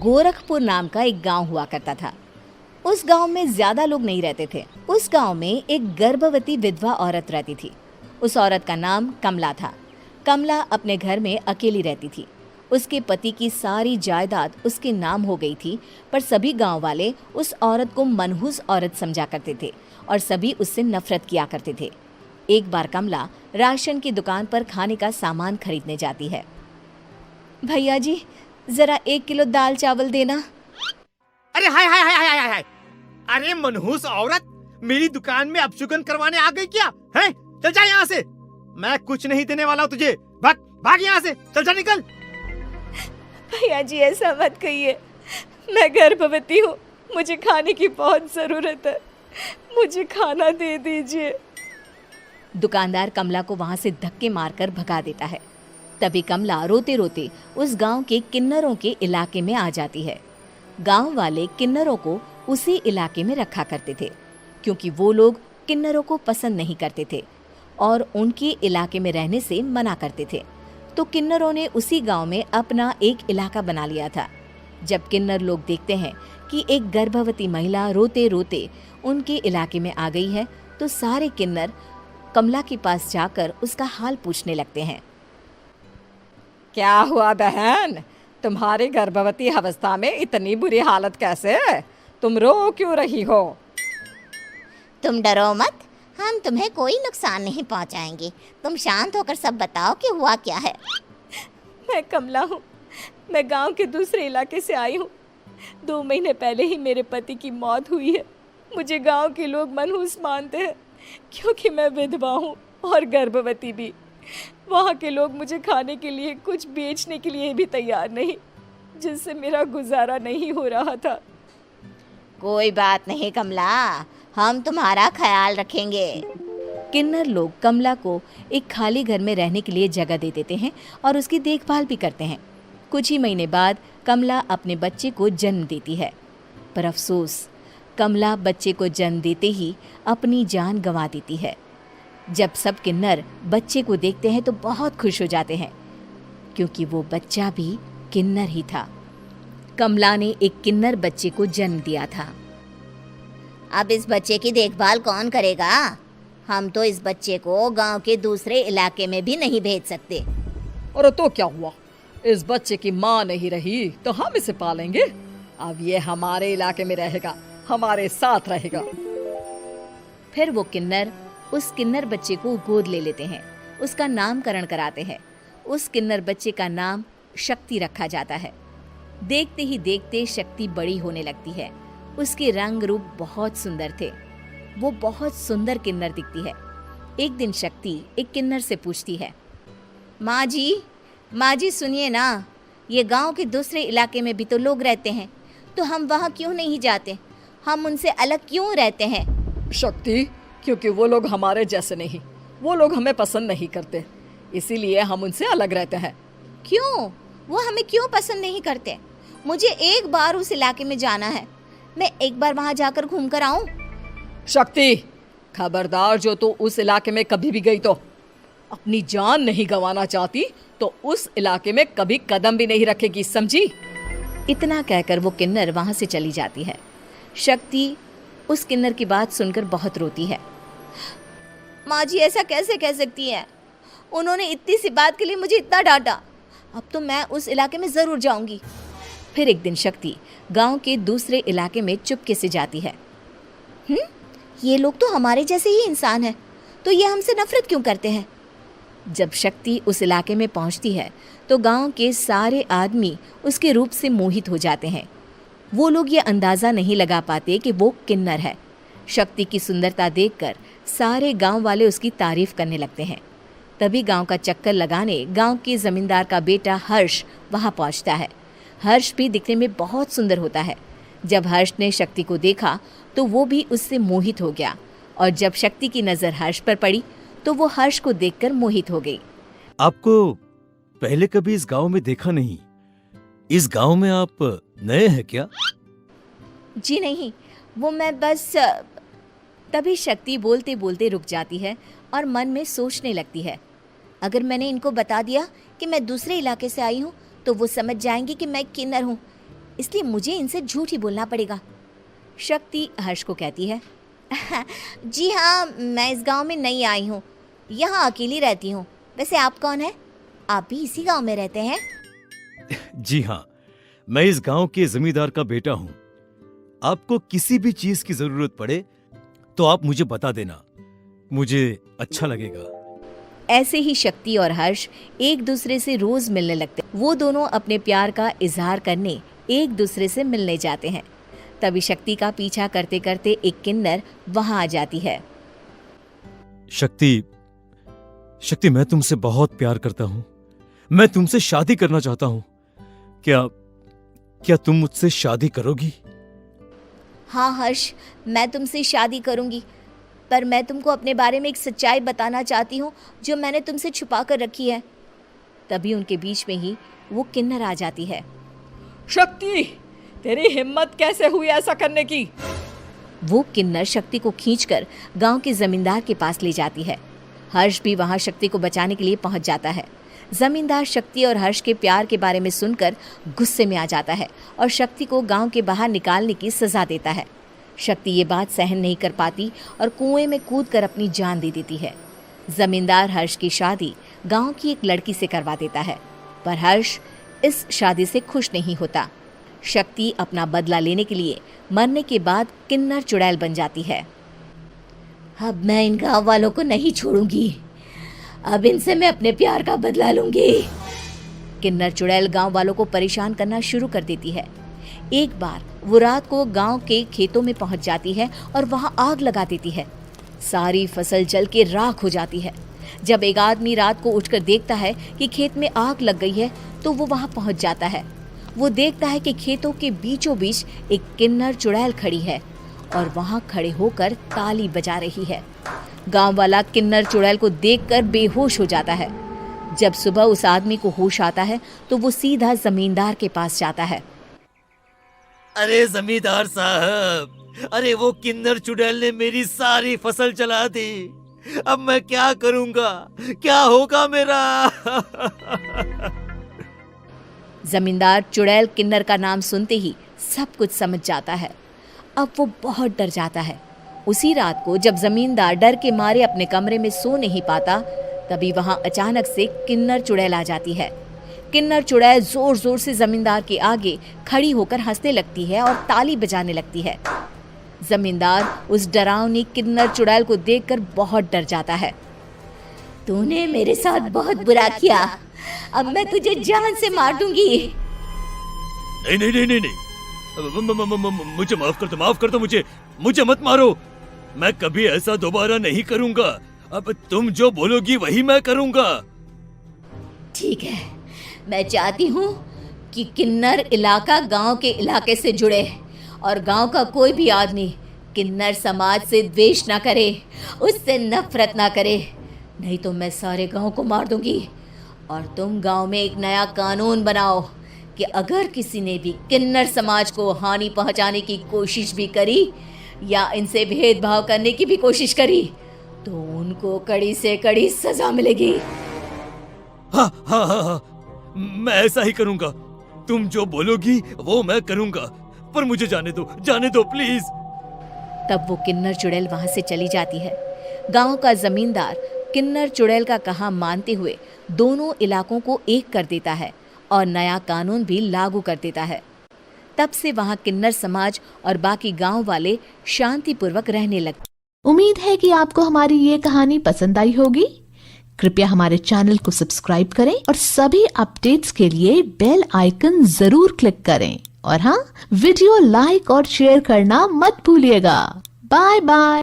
गोरखपुर नाम का एक गांव हुआ करता था। उस गांव में ज्यादा लोग नहीं रहते थे। उस गांव में एक गर्भवती विधवा औरत रहती थी। उस औरत का नाम कमला था। कमला अपने घर में अकेली रहती थी। उसके पति की सारी जायदाद उसके नाम हो गई थी, पर सभी गांव वाले उस औरत को मनहूस औरत समझा करते थे और सभी उससे नफरत किया करते थे। एक बार कमला राशन की दुकान पर खाने का सामान खरीदने जाती है। भैया जी, जरा 1 किलो दाल चावल देना। अरे हाय हाय हाय हाय हाय हाय! अरे मनहूस औरत, मेरी दुकान में अपशुगन करवाने आ गई क्या? हैं? चल जा यहाँ से। मैं कुछ नहीं देने वाला हूँ तुझे। भाग भाग यहाँ से, चल जा निकल। भैया जी, ऐसा मत कहिए। मैं गर्भवती हूँ, मुझे खाने की बहुत जरूरत है। मुझे खाना दे दीजिए। दुकानदार कमला को वहां से धक्के मारकर भगा देता है। तभी कमला रोते रोते उस गांव के किन्नरों के इलाके में आ जाती है। गांव वाले किन्नरों को उसी इलाके में रखा करते थे, क्योंकि वो लोग किन्नरों को पसंद नहीं करते थे और उनके इलाके में रहने से मना करते थे। तो किन्नरों ने उसी गांव में अपना एक इलाका बना लिया था। जब किन्नर लोग देखते हैं कि एक गर्भवती महिला रोते रोते उनके इलाके में आ गई है, तो सारे किन्नर कमला के पास जाकर उसका हाल पूछने लगते हैं। क्या हुआ बहन, तुम्हारी गर्भवती अवस्था में इतनी बुरी हालत कैसे? तुम रो क्यों रही हो? तुम डरो मत, हम तुम्हें कोई नुकसान नहीं पहुंचाएंगे। तुम शांत होकर सब बताओ कि हुआ क्या है। मैं कमला हूँ। मैं गांव के दूसरे इलाके से आई हूँ। 2 महीने पहले ही मेरे पति की मौत हुई है। मुझे गांव के लोग मनहूस मानते हैं, क्योंकि मैं विधवा हूँ और गर्भवती भी। वहाँ के लोग मुझे खाने के लिए कुछ बेचने के लिए भी तैयार नहीं, जिससे मेरा गुजारा नहीं हो रहा था। कोई बात नहीं कमला, हम तुम्हारा ख्याल रखेंगे। किन्नर लोग कमला को एक खाली घर में रहने के लिए जगह दे देते हैं और उसकी देखभाल भी करते हैं। कुछ ही महीने बाद कमला अपने बच्चे को जन्म देती है, पर अफसोस, कमला बच्चे को जन्म देते ही अपनी जान गंवा देती है। जब सब किन्नर बच्चे को देखते हैं तो बहुत खुश हो जाते हैं, क्योंकि वो बच्चा भी किन्नर ही था। कमला ने एक किन्नर बच्चे को जन्म दिया था। अब इस बच्चे की देखभाल कौन करेगा? हम तो इस बच्चे को गांव के दूसरे इलाके में भी नहीं भेज सकते। और तो क्या हुआ, इस बच्चे की माँ नहीं रही तो हम इसे पालेंगे। अब ये हमारे इलाके में रहेगा, हमारे साथ रहेगा। फिर वो किन्नर उस किन्नर बच्चे को गोद ले लेते हैं, उसका नामकरण कराते हैं। उस किन्नर बच्चे का नाम शक्ति रखा जाता है। देखते ही देखते शक्ति बड़ी होने लगती है। उसके रंग रूप बहुत सुंदर थे। वो बहुत सुंदर किन्नर दिखती है। एक दिन शक्ति एक किन्नर से पूछती है, माँ जी सुनिए ना, ये गांव के दूसरे इलाके में भी तो लोग रहते हैं, तो हम वहाँ क्यों नहीं जाते? हम उनसे अलग क्यों रहते हैं? शक्ति, क्योंकि वो लोग हमारे जैसे नहीं, वो लोग हमें पसंद नहीं करते, इसीलिए हम उनसे अलग रहते हैं। क्यों? वो हमें क्यों पसंद नहीं करते? मुझे एक बार उस इलाके में जाना है। मैं एक बार वहाँ जाकर घूम कर आऊँ। शक्ति, खबरदार, जो तू उस इलाके में कभी भी गई तो अपनी जान नहीं गंवाना चाहती तो उस इलाके में कभी कदम भी नहीं रखेगी, समझी? इतना कहकर वो किन्नर वहाँ से चली जाती है। शक्ति उस किन्नर की बात सुनकर बहुत रोती है। माँ जी, ऐसा कैसे कह सकती है? उन्होंने इतनी सी बात के लिए मुझे इतना डांटा। अब तो मैं उस इलाके में ज़रूर जाऊंगी। फिर एक दिन शक्ति गांव के दूसरे इलाके में चुपके से जाती है। ये लोग तो हमारे जैसे ही इंसान हैं, तो ये हमसे नफरत क्यों करते हैं? जब शक्ति उस इलाके में पहुंचती है तो गांव के सारे आदमी उसके रूप से मोहित हो जाते हैं। वो लोग ये अंदाज़ा नहीं लगा पाते कि वो किन्नर है। शक्ति की सुंदरता देखकर सारे गांव वाले उसकी तारीफ करने लगते हैं। तभी गांव का चक्कर लगाने गांव के जमींदार का बेटा हर्ष वहां पहुंचता है। हर्ष भी दिखने में बहुत सुंदर होता है। जब हर्ष ने शक्ति को देखा तो वो भी उससे मोहित हो गया, और जब शक्ति की नज़र हर्ष पर पड़ी तो वो हर्ष को देखकर मोहित हो गई। आपको पहले कभी इस गांव में देखा नहीं। इस गांव में आप नए हैं क्या? जी नहीं, वो मैं बस। तभी शक्ति बोलते बोलते रुक जाती है और मन में सोचने लगती है, अगर मैंने इनको बता दिया कि मैं दूसरे इलाके से आई हूँ तो वो समझ जाएंगे कि मैं किन्नर हूँ। इसलिए मुझे इनसे झूठ ही बोलना पड़ेगा। शक्ति हर्ष को कहती है, जी हाँ, मैं इस गांव में नई आई हूँ, यहाँ अकेली रहती हूँ। वैसे आप कौन है? आप भी इसी गांव में रहते हैं? जी हाँ, मैं इस गांव के जमींदार का बेटा हूँ। आपको किसी भी चीज की जरूरत पड़े तो आप मुझे बता देना, मुझे अच्छा लगेगा। ऐसे ही शक्ति और हर्ष एक दूसरे से रोज मिलने लगते। वो दोनों अपने प्यार का इजहार करने एक दूसरे से मिलने जाते हैं। तभी शक्ति का पीछा करते करते एक किन्नर वहां आ जाती है। शक्ति, मैं तुमसे बहुत प्यार करता हूँ। मैं तुमसे शादी करना चाहता हूँ। क्या तुम मुझसे शादी करोगी? हाँ हर्ष, मैं तुमसे शादी करूंगी, पर मैं तुमको अपने बारे में एक सच्चाई बताना चाहती हूँ जो मैंने तुमसे छुपा कर रखी है। तभी उनके बीच में ही वो किन्नर आ जाती है। शक्ति, तेरी हिम्मत कैसे हुई ऐसा करने की? वो किन्नर शक्ति को खींचकर गांव के जमींदार के पास ले जाती है। हर्ष भी वहां शक्ति को बचाने के लिए पहुंच जाता है। जमींदार शक्ति और हर्ष के प्यार के बारे में सुनकर गुस्से में आ जाता है और शक्ति को गांव के बाहर निकालने की सजा देता है। शक्ति ये बात सहन नहीं कर पाती और कुएं में कूदकर अपनी जान दे देती है। जमींदार हर्ष की शादी गांव की एक लड़की से करवा देता है, पर हर्ष इस शादी से खुश नहीं होता। शक्ति अपना बदला लेने के लिए मरने के बाद किन्नर चुड़ैल बन जाती है। अब मैं इन गाँव वालों को नहीं छोड़ूंगी, अब इनसे मैं अपने प्यार का बदला लूंगी। किन्नर चुड़ैल गांव वालों को परेशान करना शुरू कर देती है। एक बार वो रात को गांव के खेतों में पहुंच जाती है और वहां आग लगा देती है। सारी फसल जल के राख हो जाती है। जब एक आदमी रात को उठकर देखता है कि खेत में आग लग गई है तो वो वहां पहुंच जाता है। वो देखता है कि खेतों के बीचों बीच एक किन्नर चुड़ैल खड़ी है और वहां खड़े होकर ताली बजा रही है। गांव वाला किन्नर चुड़ैल को देखकर बेहोश हो जाता है। जब सुबह उस आदमी को होश आता है तो वो सीधा जमींदार के पास जाता है। अरे जमींदार साहब, अरे वो किन्नर चुड़ैल ने मेरी सारी फसल जला दी। अब मैं क्या करूंगा? क्या होगा मेरा? जमींदार चुड़ैल किन्नर का नाम सुनते ही सब कुछ समझ जाता है। अब वो बहुत डर जाता है। उसी रात को जब जमींदार डर के मारे अपने कमरे में सो नहीं पाता, तभी वहां अचानक से किन्नर चुड़ैल आ जाती है। किन्नर चुड़ैल जोर जोर से जमींदार के आगे खड़ी होकर हंसने लगती है और ताली बजाने लगती है। जमींदार उस डरावनी किन्नर चुड़ैल को देखकर बहुत डर जाता है। तूने मेरे साथ बहुत बुरा किया, अब मैं तुझे जान से मार दूंगी। नहीं नहीं नहीं नहीं, नहीं। मुझे माफ कर दो, मुझे मत मारो। मैं कभी ऐसा दोबारा नहीं करूंगा। अब तुम जो बोलोगी वही मैं करूंगा। ठीक है, मैं चाहती हूँ कि किन्नर इलाका गांव के इलाके से जुड़े और गांव का कोई भी आदमी किन्नर समाज से द्वेष ना करे, उससे नफरत ना करे, नहीं तो मैं सारे गांव को मार दूंगी। और तुम गांव में एक नया कानून बनाओ कि अगर किसी ने भी किन्नर समाज को हानि पहुंचाने की कोशिश भी करी या इनसे भेदभाव करने की भी कोशिश करी तो उनको कड़ी से कड़ी सजा मिलेगी। हाँ हाँ हाँ हाँ, मैं ऐसा ही करूंगा। तुम जो बोलोगी वो मैं करूंगा, पर मुझे जाने दो प्लीज। तब वो किन्नर चुड़ैल वहां से चली जाती है। गांव का जमींदार किन्नर चुड़ैल का कहा मानते हुए दोनों इलाकों को एक कर देता है और नया कानून भी लागू कर देता है। तब से वहां किन्नर समाज और बाकी गांव वाले शांतिपूर्वक रहने लगते। उम्मीद है कि आपको हमारी ये कहानी पसंद आई होगी। कृपया हमारे चैनल को सब्सक्राइब करें और सभी अपडेट्स के लिए बेल आइकन जरूर क्लिक करें। और हाँ, वीडियो लाइक और शेयर करना मत भूलिएगा। Bye bye.